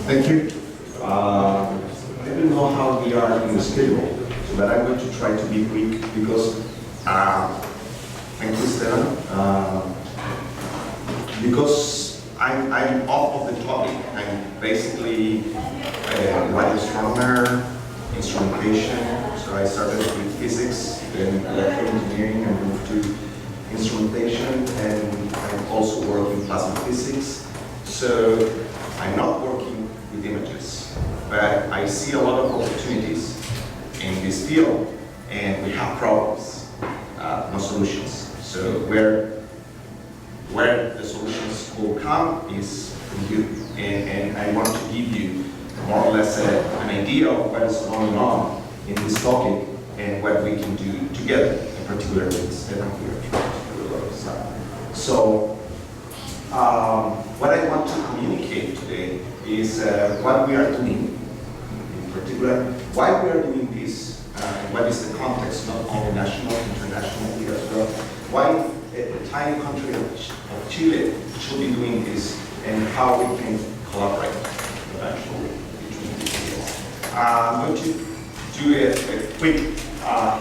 Thank you. I don't know how we are in the schedule, but I'm going to try to be quick because, thank you, Stefan. Because I'm off of the topic. I'm basically like astronomer, instrumentation. So I started with physics, then electrical engineering, and moved to instrumentation, and I also work in plasma physics. So I'm not working with images, but I see a lot of opportunities in this field, and we have problems, no solutions. So where the solutions will come is from you, and I want to give you more or less an idea of what is going on in this topic and what we can do together, in particular with Stefan here. So, what I want to communicate today is what we are doing, in particular, why we are doing this, what is the context, not only national, international as well, why a tiny country of Chile should be doing this, and how we can collaborate eventually between these fields. I'm going to do a quick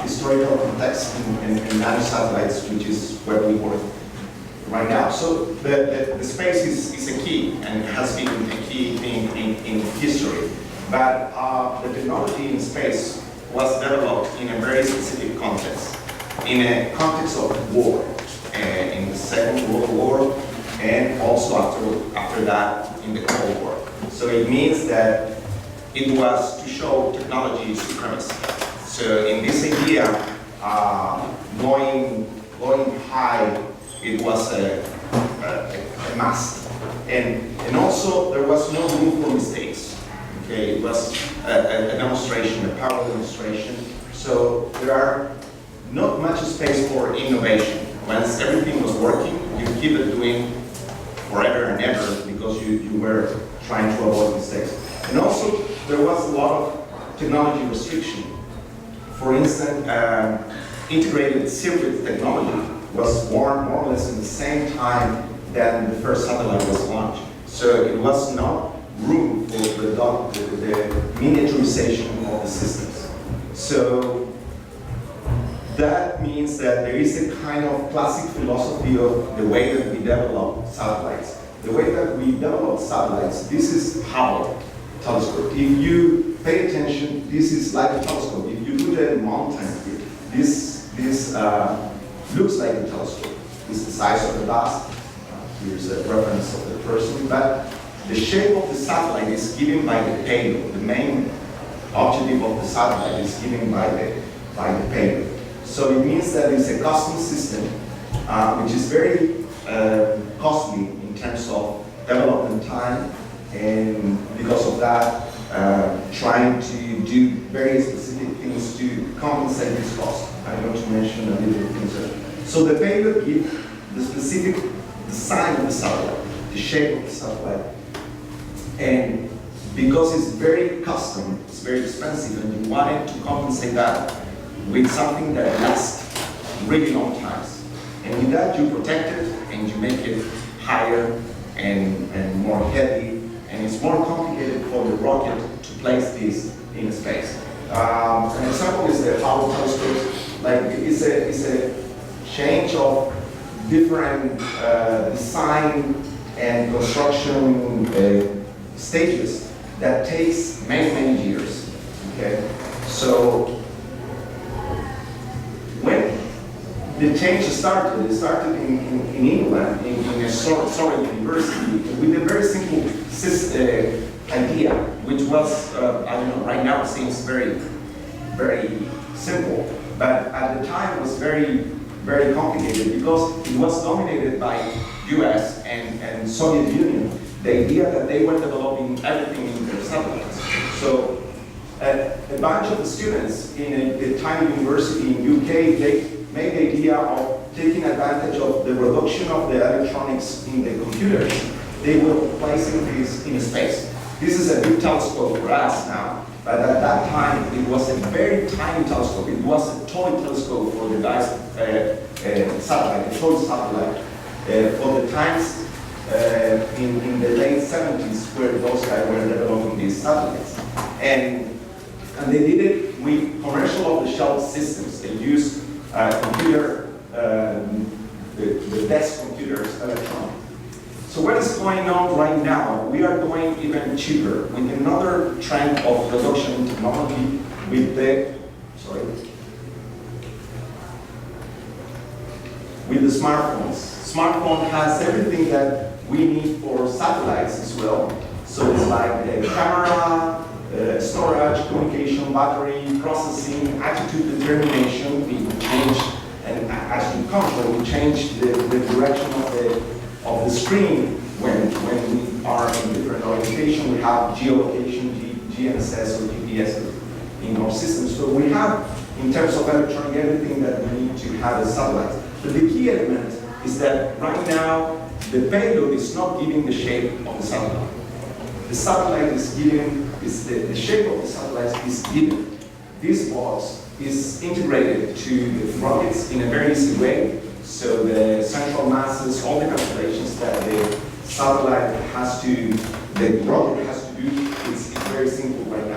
historical context in nanosatellites, which is where we work right now. So the space is a key, and has been a key thing in history. But the technology in space was developed in a very specific context, in a context of war, in the Second World War, and also after that in the Cold War. So it means that it was to show technology supremacy. So in this idea, going high, it was a must. And also there was no room for mistakes. Okay, it was a demonstration, a power demonstration. So there are not much space for innovation. Once everything was working, you keep it doing forever and ever because you were trying to avoid mistakes. And also there was a lot of technology restriction. For instance, integrated circuit technology was born more or less in the same time that the first satellite was launched. So it was not room for the miniaturization of the systems. So that means that there is a kind of classic philosophy of the way that we develop satellites. The way that we develop satellites, this is Hubble telescope. If you pay attention, this is like a telescope. If you look at a mountain here, this looks like a telescope. It's the size of the dust. Here's a reference of the person. But the shape of the satellite is given by the payload. The main objective of the satellite is given by the payload. So it means that it's a custom system, which is very costly in terms of development time, and because of that, trying to do very specific things to compensate this cost. I'm going to mention a little things. So the payload gives the specific design of the satellite, the shape of the satellite, and because it's very custom, it's very expensive, and you wanted to compensate that with something that lasts really long times. And with that, you protect it and you make it higher and more heavy, and it's more complicated for the rocket to place this in space. An example is the Hubble telescope. Like it's a change of different design and construction stages that takes many years. Okay, so when the change started, it started in England, in a Surrey University, with a very simple idea, which was, I don't know, right now it seems very simple, but at the time it was very complicated because it was dominated by US and Soviet Union, the idea that they were developing everything in their satellites. So a bunch of the students in a tiny university in UK, they made the idea of taking advantage of the reduction of the electronics in the computers. They were placing this in space. This is a big telescope for us now, but at that time it was a very tiny telescope. It was a toy telescope for the satellite, a toy satellite. For the times in the late 70s, where those guys were developing these satellites. And they did it with commercial off-the-shelf systems. They used the desk computers, electronic. So what is going on right now? We are going even cheaper with another trend of reduction in technology with the smartphones. Smartphone has everything that we need for satellites as well. So it's like the camera, storage, communication, battery, processing, attitude determination. We change, and attitude control, we change the direction of the screen when we are in different orientation. We have geolocation, GNSS or GPS in our system. So we have, in terms of electronic, everything that we need to have a satellite. But the key element is that right now, the payload is not giving the shape of the satellite. The satellite is giving, the shape of the satellite is given. This box is integrated to the rockets in a very easy way. So the central masses, all the calculations that the satellite has to, the rocket has to do, it's very simple right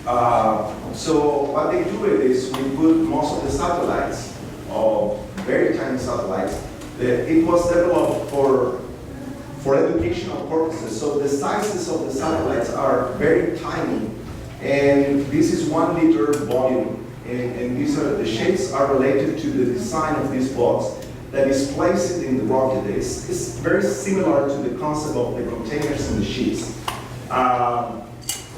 now. So what they do is we put most of the satellites, or very tiny satellites, it was developed for educational purposes. So the sizes of the satellites are very tiny, and this is 1 liter volume. And these are, the shapes are related to the design of this box that is placed in the rocket. It's very similar to the concept of the containers in the ships,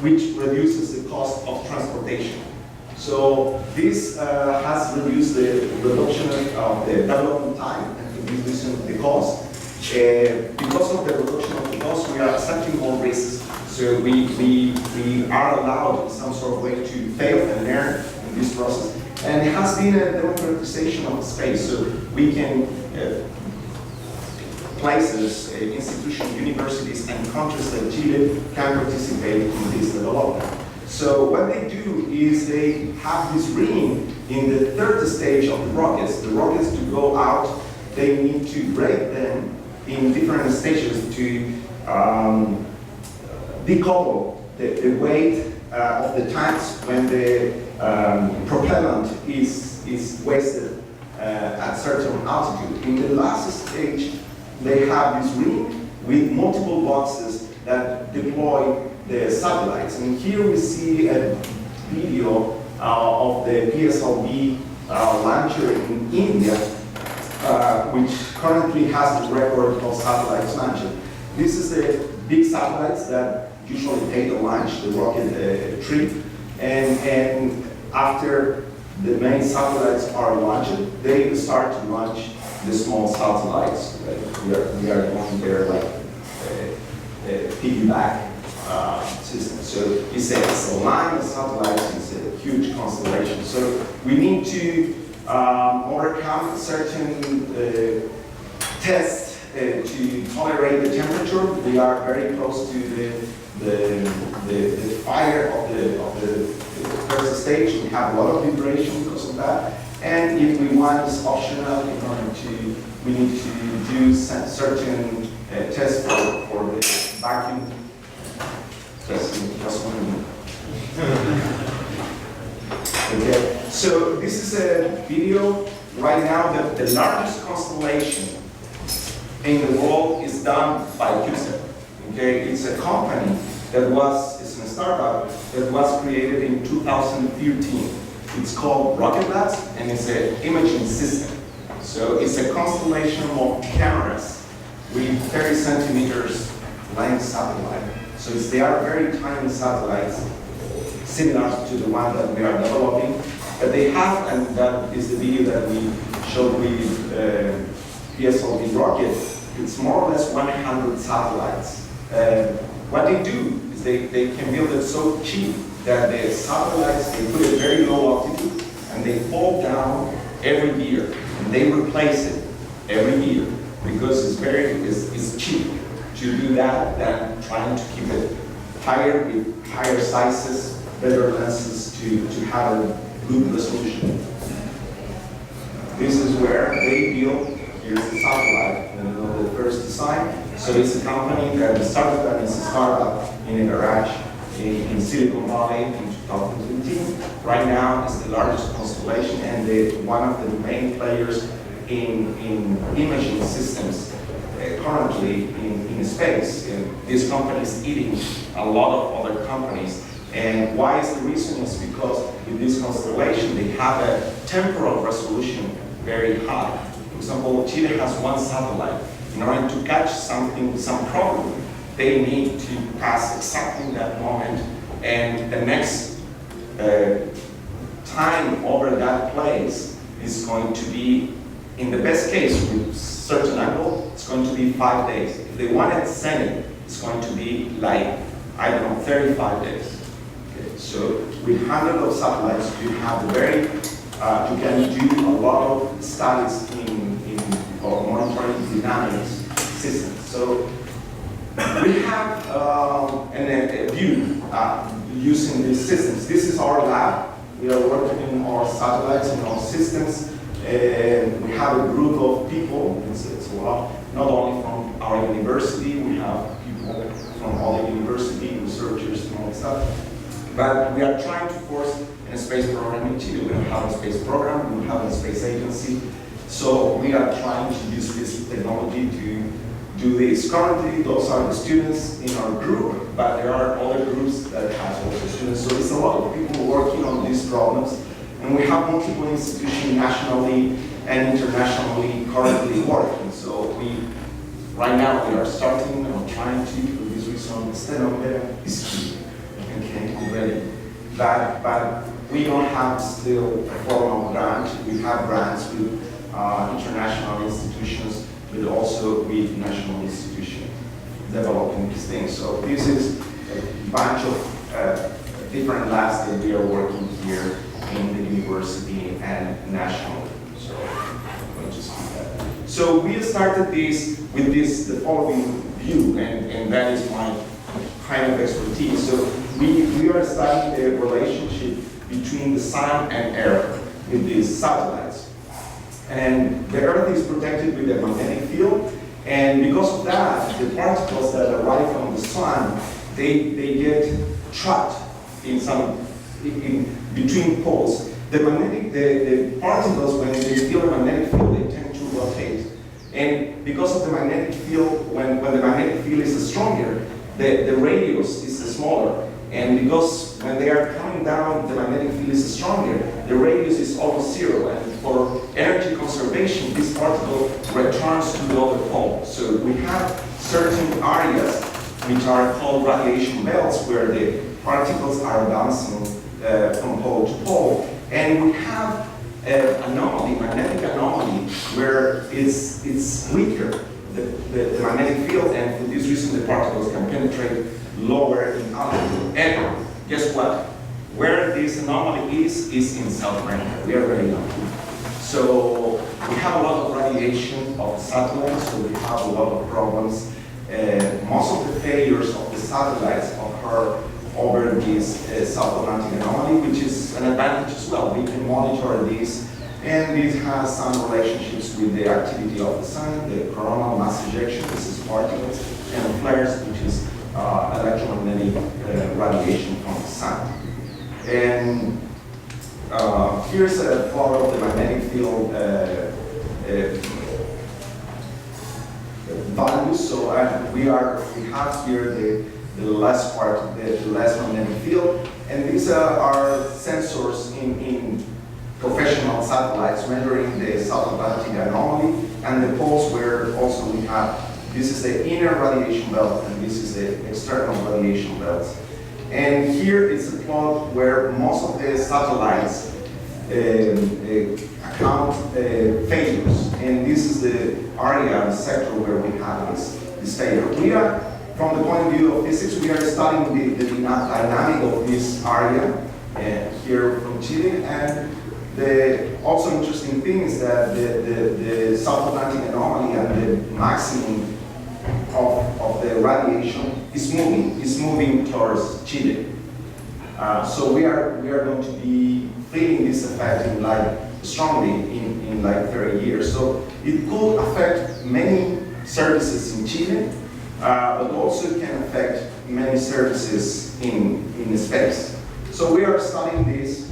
which reduces the cost of transportation. So this has reduced the reduction of the development time and reducing the cost. Because of the reduction of the cost, we are accepting more risks. So we are allowed in some sort of way to fail and learn in this process. And it has been a democratization of space. So we can, places, institutions, universities, and countries like Chile can participate in this development. So what they do is they have this ring in the third stage of the rockets. The rockets to go out, they need to break them in different stages to decouple the weight of the tanks when the propellant is wasted at certain altitude. In the last stage, they have this ring with multiple boxes that deploy the satellites. And here we see a video of the PSLV launcher in India, which currently has the record of satellites launched. This is the big satellites that usually take the launch, the rocket trip, and after the main satellites are launched, they start to launch the small satellites. We are going there like piggyback system. So it's a line of satellites, it's a huge constellation. So we need to overcome certain tests to tolerate the temperature. We are very close to the fire of the first stage. We have a lot of vibration because of that. And if we want, it's optional in order to, we need to do certain tests for the vacuum. Just one minute. Okay. So this is a video right now. The largest constellation in the world is done by QSEP. Okay, it's a company that it's a startup that was created in 2013. It's called Rocket Labs, and it's an imaging system. So it's a constellation of cameras with 30 centimeters length satellite. So they are very tiny satellites, similar to the one that we are developing. But they have, and that is the video that we showed with PSLV rocket, it's more or less 100 satellites. What they do is they can build it so cheap that the satellites, they put it very low altitude and they fall down every year. And they replace it every year because it's cheap to do that than trying to keep it higher with higher sizes, better lenses to have a good resolution. This is where they build here's the satellite, the first design. So it's a company that started as a startup in a garage in Silicon Valley in 2015. Right now, it's the largest constellation and one of the main players in imaging systems currently in space. And this company is eating a lot of other companies. And why is the reason? Is because with this constellation, they have a temporal resolution very high. For example, Chile has one satellite. In order to catch something, some problem, they need to pass exactly that moment, and the next time over that place is going to be, in the best case, with certain angle, it's going to be 5 days. If they want to send it, it's going to be like, I don't know, 35 days. Okay. So with hundreds of satellites, you have you can do a lot of studies or monitoring dynamics systems. So we have a view using these systems. This is our lab. We are working in our satellites and our systems. We have a group of people, it's a lot, not only from our university, we have people from other university, researchers and all that stuff. But we are trying to force a space program in Chile. We don't have a space program, we don't have a space agency. So we are trying to use this technology to do this. Currently, those are the students in our group, but there are other groups that have also students. So it's a lot of people working on these problems. And we have multiple institutions nationally and internationally currently working. So right now we are starting or trying to, for this reason, the is key. Okay, already. But we don't have still a formal grant. We have grants with international institutions, but also with national institutions developing these things. So this is a bunch of different labs that we are working here in the university and nationally. So I'm going to see that. So we started this with the following view, and that is my kind of expertise. So we are studying the relationship between the sun and earth with these satellites. And the earth is protected with a magnetic field, and because of that, the particles that arrive from the sun, they get trapped in between poles. The particles, when they feel a magnetic field, they tend to rotate. And because of the magnetic field, when the magnetic field is stronger, the radius is smaller. And because when they are coming down, the magnetic field is stronger, the radius is almost zero. And for energy conservation, this particle returns to the other pole. So we have certain areas which are called radiation belts, where the particles are bouncing from pole to pole. And we have an anomaly, magnetic anomaly, where it's weaker, the magnetic field, and for this reason the particles can penetrate lower in altitude. And guess what? Where this anomaly is in South America. We are very lucky. So we have a lot of radiation of satellites, so we have a lot of problems. Most of the failures of the satellites occur over this South Atlantic anomaly, which is an advantage as well. We can monitor this, and this has some relationships with the activity of the sun, the coronal mass ejection, this is particles, and flares, which is electromagnetic radiation from the sun. And here's a plot of the magnetic field values. So we have here the less part, the less magnetic field, and these are sensors in professional satellites measuring the South Atlantic anomaly, and the poles where also we have, this is the inner radiation belt, and this is the external radiation belt. And here is a plot where most of the satellites account failures, and this is the area, the sector where we have this failure. We are, from the point of view of physics, we are studying the dynamic of this area here from Chile, and the also interesting thing is that the South Atlantic anomaly and the maximum of the radiation is moving towards Chile. So we are going to be feeling this effect strongly in like 30 years. So It could affect many services in Chile, but also it can affect many services in space. So we are studying this,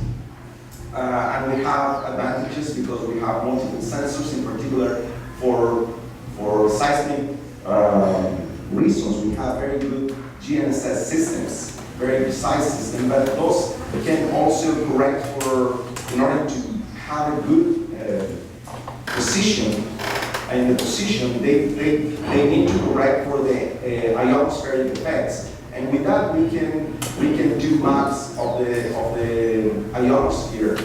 and we have advantages because we have multiple sensors, in particular for seismic reasons. We have very good GNSS systems, very precise systems, but those can also correct in order to have a good precision. And the position, they need to correct for the ionospheric effects. And with that, we can do maps of the ionosphere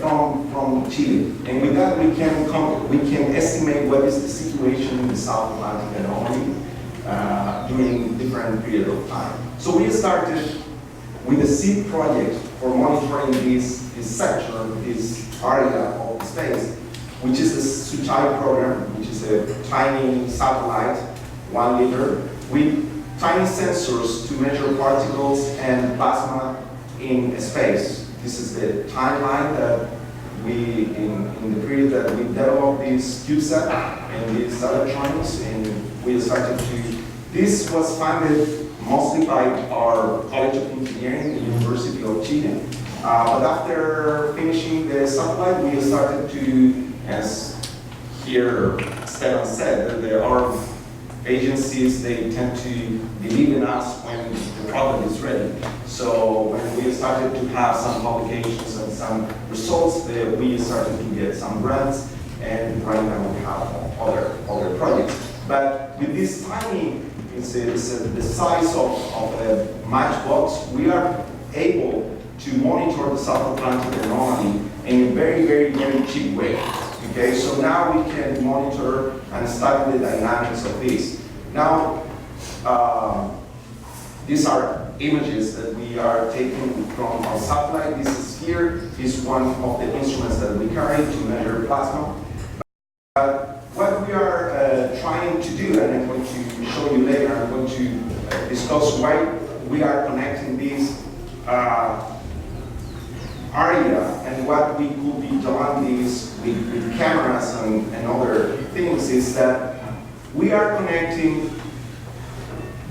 from Chile. And with that, we can estimate what is the situation in the South Atlantic anomaly during different period of time. So we started with a seed project for monitoring this sector, this area of space, which is the Suchai program, which is a tiny satellite, 1 liter, with tiny sensors to measure particles and plasma in space. This is the timeline that in the period that we developed this CubeSat and these electronics, and we started to, this was funded mostly by our College of Engineering, the University of Chile. But after finishing the satellite, we started to, as here Stefan said, there are agencies, they tend to believe in us when the product is ready. So when we started to have some publications and some results, we started to get some grants, and right now we have other projects. But with this tiny, it's the size of a matchbox, we are able to monitor the South Atlantic anomaly in a very, very, very cheap way. Okay, so now we can monitor and study the dynamics of this. Now, these are images that we are taking from our satellite. This sphere is one of the instruments that we carry to measure plasma. But what we are trying to do, and I'm going to show you later, I'm going to discuss why we are connecting this area and what we could be doing this with cameras and other things, is that we are connecting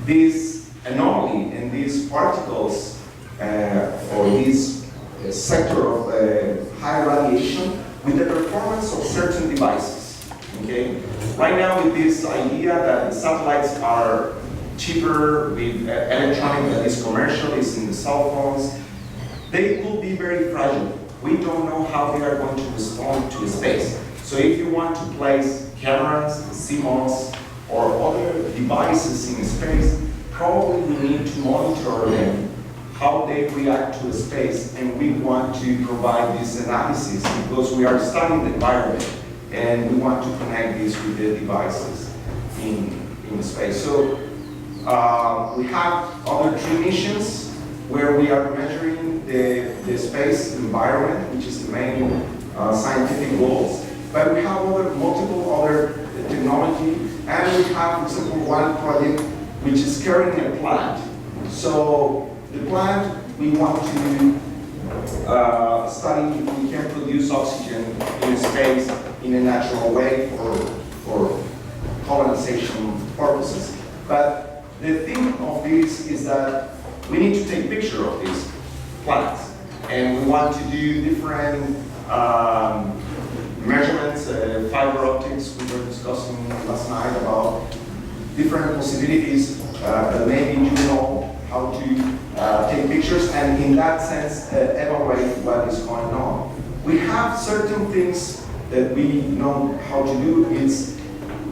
this anomaly and these particles or this sector of high radiation with the performance of certain devices. Okay? Right now, with this idea that the satellites are cheaper with electronic that is commercial, is in the cell phones, they will be very fragile. We don't know how they are going to respond to space. So if you want to place cameras, CMOS, or other devices in space, probably we need to monitor them, how they react to space, and we want to provide this analysis because we are studying the environment and we want to connect this with the devices in space. So we have other 3 missions where we are measuring the space environment, which is the main scientific goals. But we have multiple other technology, and we have, for example, one project which is carrying a plant. So the plant, we want to study if we can produce oxygen in space in a natural way for colonization purposes. But the thing of this is that we need to take a picture of these plants, and we want to do different measurements, fiber optics. We were discussing last night about different possibilities that maybe you know how to take pictures and in that sense evaluate what is going on. We have certain things that we know how to do. It's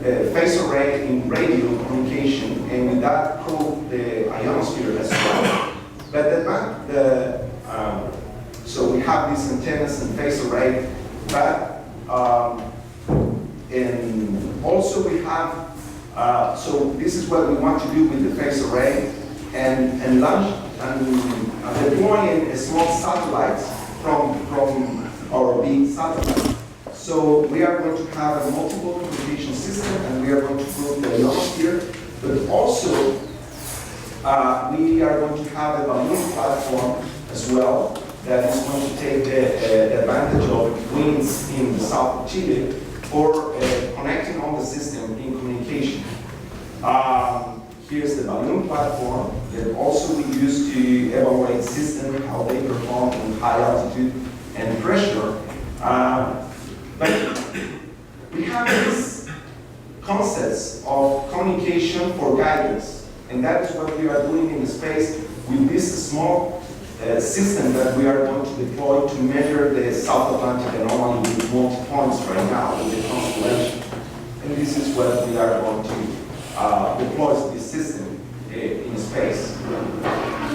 phase array in radio communication, and with that probe the ionosphere as well. But so we have these antennas and phase array, but and also we have, so this is what we want to do with the phase array, and launch and deploying small satellites from our big satellite. So we are going to have a multiple communication system, and we are going to probe the ionosphere, but also we are going to have a balloon platform as well that is going to take the advantage of winds in the south of Chile for connecting all the system in communication. Here's the balloon platform that also we use to evaluate systems, how they perform in high altitude and pressure. But we have these concepts of communication for guidance, and that is what we are doing in the space with this small system that we are going to deploy to measure the South Atlantic anomaly with multi-points right now with the constellation. And this is what we are going to deploy this system in space.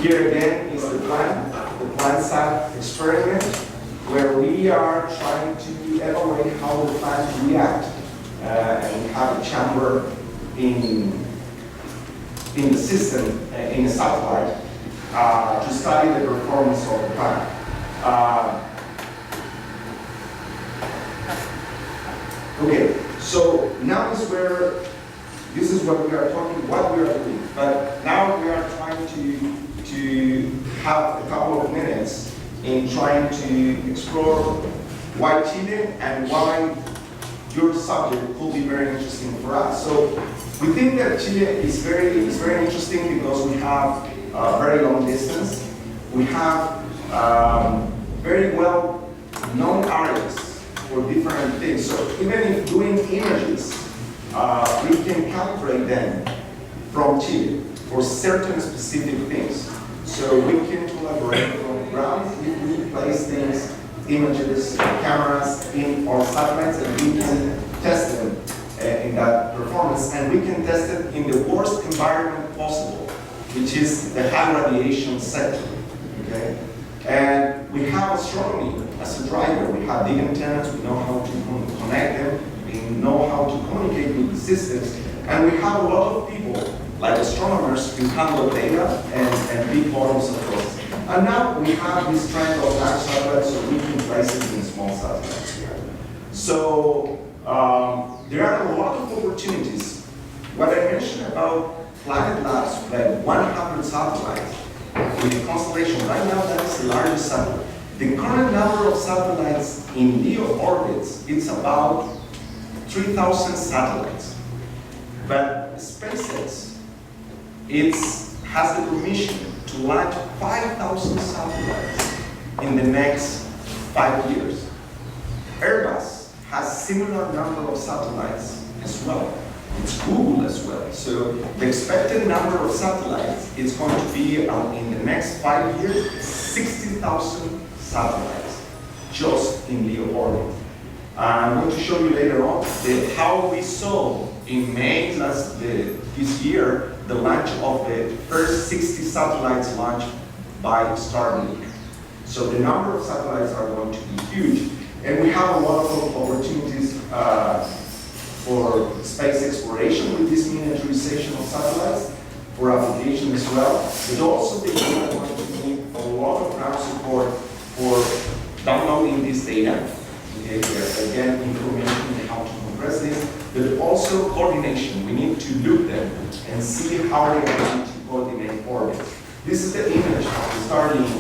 Here again is the PlanSat experiment, where we are trying to evaluate how the plants react. And we have a chamber in the system, in the satellite, to study the performance of the plant. Okay, so now this is what we are talking, what we are doing. But now we are trying to have a couple of minutes in trying to explore why Chile and why your subject could be very interesting for us. So we think that Chile is very interesting because we have very long distance. We have very well known areas for different things. So even if doing images, we can calibrate them from Chile for certain specific things. So we can collaborate from the ground if we place things, images, cameras in our satellites, and we can test them in that performance. And we can test it in the worst environment possible, which is the high radiation sector. Okay? And we have astronomy as a driver. We have big antennas, we know how to connect them, we know how to communicate with the systems, and we have a lot of people, like astronomers, who handle data and big volumes of processing. And now we have this trend of large satellites, so we can place it in small satellites here. So there are a lot of opportunities. What I mentioned about Planet Labs, like 100 satellites in the constellation, right now that is the largest satellite. The current number of satellites in LEO orbits, it's about 3,000 satellites. But SpaceX, has the permission to launch 5,000 satellites in the next 5 years. Airbus has similar number of satellites as well. It's Google as well. So the expected number of satellites is going to be in the next 5 years, 60,000 satellites just in LEO orbit. I'm going to show you later on how we saw in May this year the launch of the first 60 satellites launched by Starlink. So the number of satellites are going to be huge, and we have a lot of opportunities for space exploration with this miniaturization of satellites, for application as well. But also they are going to need a lot of ground support for downloading this data. Okay, again, information on how to compress this, but also coordination. We need to look them and see how they are going to coordinate orbits. This is the image of the Starlink.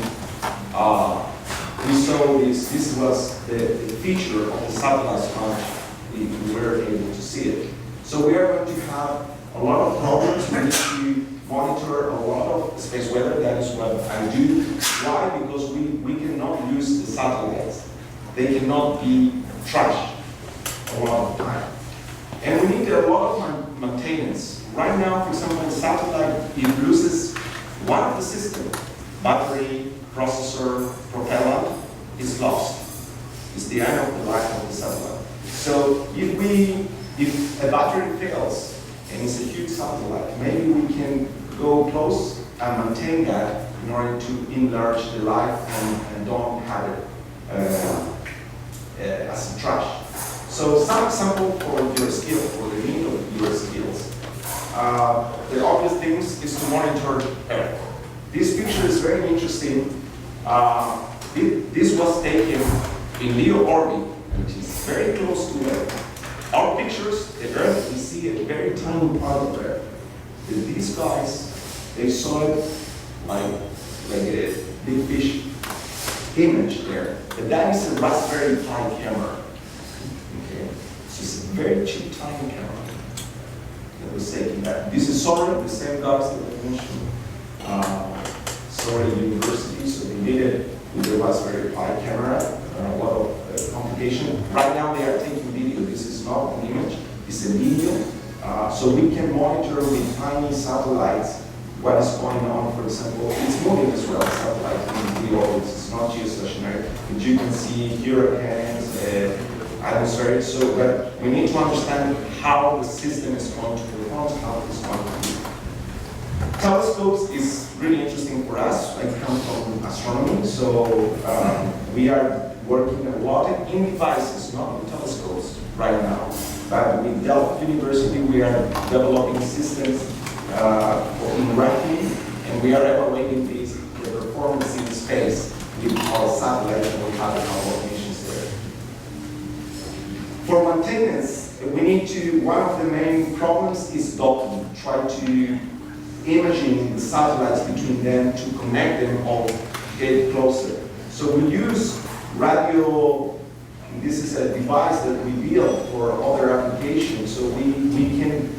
We saw this was the feature of the satellite launch. We were able to see it. So we are going to have a lot of problems. We need to monitor a lot of space weather. That is what I do. Why? Because we cannot use the satellites. They cannot be trashed a lot of time. And we need a lot of maintenance. Right now, for example, the satellite, it loses one of the systems. Battery, processor, propellant is lost. It's the end of the life of the satellite. So if a battery fails and it's a huge satellite, maybe we can go close and maintain that in order to enlarge the life and don't have it as a trash. So some example for your skill, for the need of your skills. The obvious things is to monitor Earth. This picture is very interesting. This was taken in LEO orbit, which is very close to Earth. Our pictures, the Earth, we see a very tiny part of Earth. But these guys, they saw it like a big fish image there. But that is a Raspberry Pi camera. Okay, it's very cheap, tiny camera that was taking that. This is Soria, the same guys that I mentioned. Soria University, so they did it with the Raspberry Pi camera, a lot of complication. Right now they are taking video. This is not an image, it's a video. So we can monitor with tiny satellites what is going on. For example, it's moving as well, satellite in the orbit. It's not geostationary. But you can see hurricanes, atmospheric. So, but we need to understand how the system is going to perform, how it's going to be. Telescopes is really interesting for us. I come from astronomy, so we are working a lot in devices, not in telescopes right now. But with Delft University, we are developing systems in ranking, and we are evaluating the performance in space with our satellites, and we have a couple of missions there. For maintenance, we need to, one of the main problems is docking. Try to imaging the satellites between them to connect them or get closer. So we use radio. This is a device that we built for other applications. So we can,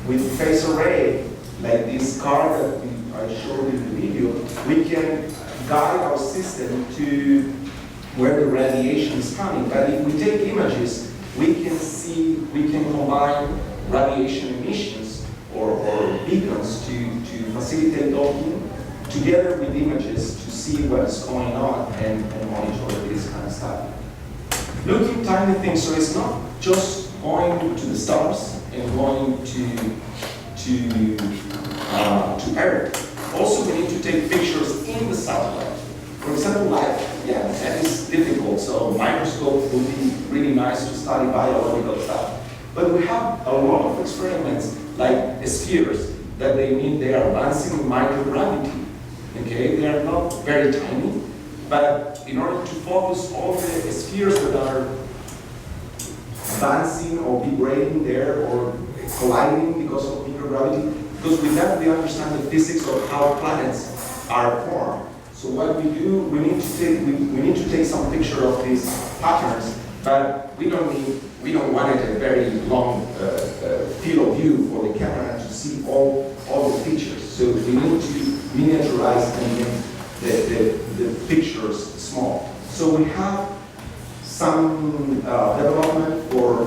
with phase array, like this car that I showed in the video, we can guide our system to where the radiation is coming. But if we take images, we can see, we can combine radiation emissions or beacons to facilitate docking together with images to see what's going on and monitor this kind of stuff. Looking tiny things, so it's not just going to the stars and going to Earth. Also, we need to take pictures in the satellite. For example, light. Yeah, that is difficult. So microscope would be really nice to study biological stuff. But we have a lot of experiments like spheres that they are advancing in microgravity. Okay, they are not very tiny, but in order to focus all the spheres that are advancing or degrading there or colliding because of microgravity, because with that we understand the physics of how planets are formed. So what we do, we need to take some picture of these patterns, but we don't want it a very long field of view for the camera to see all the features. So we need to miniaturize and make the pictures small. So we have some development for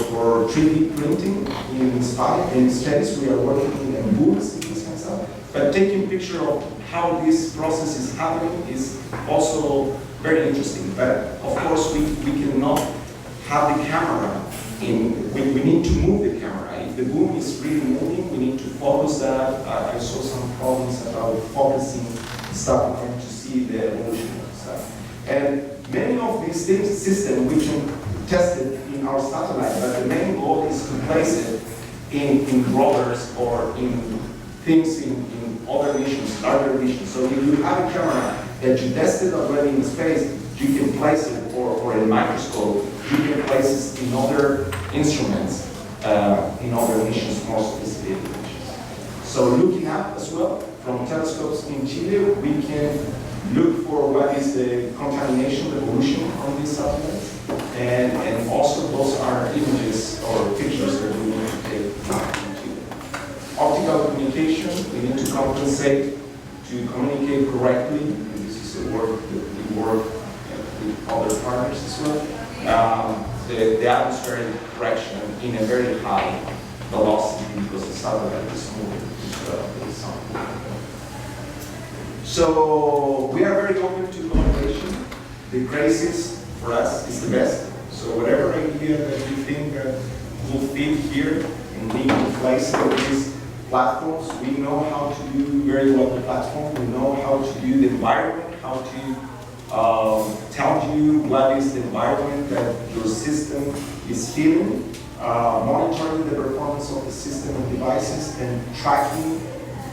3D printing in space. We are working in booths and this kind of stuff. But taking picture of how this process is happening is also very interesting. But of course, we cannot have the camera in. We need to move the camera. If the boom is really moving, we need to focus that. I saw some problems about focusing stuff and to see the evolution of stuff. And many of these things, systems we can test it in our satellite, but the main goal is to place it in rovers or in things in other missions, larger missions. So if you have a camera that you tested already in space, you can place it, or a microscope, you can place it in other instruments, in other missions, more specific missions. So looking up as well, from telescopes in Chile, we can look for what is the contamination evolution on these satellites. And also those are images or pictures that we need to take in Chile. Optical communication, we need to compensate to communicate correctly. And this is a work that we work with other partners as well. The atmospheric correction in a very high velocity because the satellite is moving with the sun. So we are very open to collaboration. The crisis for us is the best. So whatever idea that you think will fit here and we can place these platforms, we know how to do very well the platform. We know how to do the environment, how to tell you what is the environment that your system is feeling, monitoring the performance of the system and devices, and tracking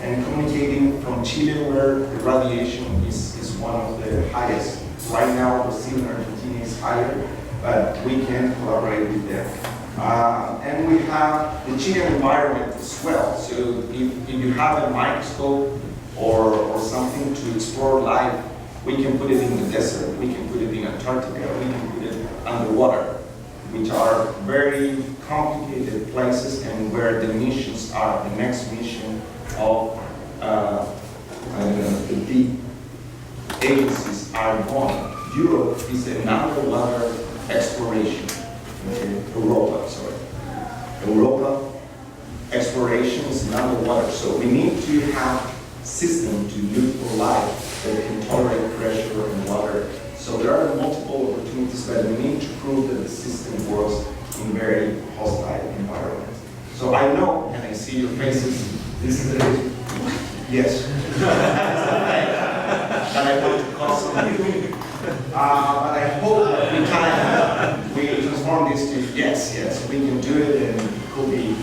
and communicating from Chile, where the radiation is one of the highest. Right now, Brazil and Argentina is higher, but we can collaborate with them. And we have the Chilean environment as well. So if you have a microscope or something to explore life, we can put it in the desert, we can put it in Antarctica, we can put it underwater. which are very complicated places and where the missions are the next mission of the big agencies are going. Europe is an underwater exploration. Okay? Europa, sorry. Europa exploration is underwater, so we need to have system to look for life that can tolerate pressure and water. So there are multiple opportunities, but we need to prove that the system works in very hostile environment. So I know, and I see your faces, this is the yes. That I want to call some of you. But I hope that we transform this to yes, we can do it, and it could be